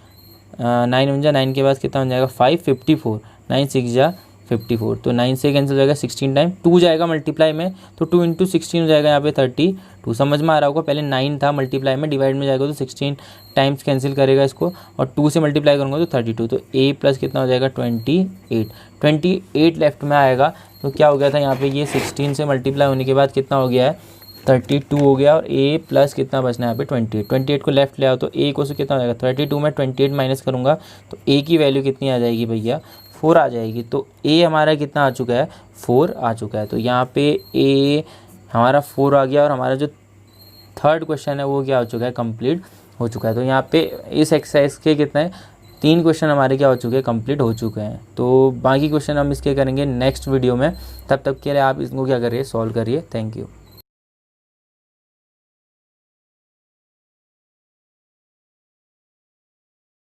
9 1 जा 9 के बाद कितना बन जाएगा 5 54, 9 6 जा 54, तो 9 से कैंसिल हो जाएगा 16 टाइम, 2 जाएगा मल्टीप्लाई में तो 2 इंटू 16 हो जाएगा यहाँ पे 32। समझ में आ रहा होगा, पहले 9 था मल्टीप्लाई में, डिवाइड में जाएगा तो 16 टाइम्स कैंसिल करेगा इसको और 2 से मल्टीप्लाई करूँगा तो 32, तो a प्लस कितना हो जाएगा 28 लेफ्ट में आएगा। तो क्या हो गया था यहाँ पे, ये 16 से मल्टीप्लाई होने के बाद कितना हो गया है 32 हो गया और a प्लस कितना बचना है यहाँ पे 28 को लेफ्ट ले आओ तो a को कितना हो जाएगा 32 में 28 माइनस करूँगा तो a की वैल्यू कितनी आ जाएगी भैया 4 आ जाएगी। तो a हमारा कितना आ चुका है 4 आ चुका है। तो यहाँ पे a हमारा 4 आ गया और हमारा जो थर्ड क्वेश्चन है वो क्या हो चुका है कंप्लीट हो चुका है। तो यहाँ पे इस एक्सरसाइज के कितने 3 क्वेश्चन हमारे क्या हो चुके हैं कंप्लीट हो चुके हैं। तो बाकी क्वेश्चन हम इसके करेंगे नेक्स्ट वीडियो में, तब तक के लिए आप इसको क्या करिए सॉल्व करिए। Thank you.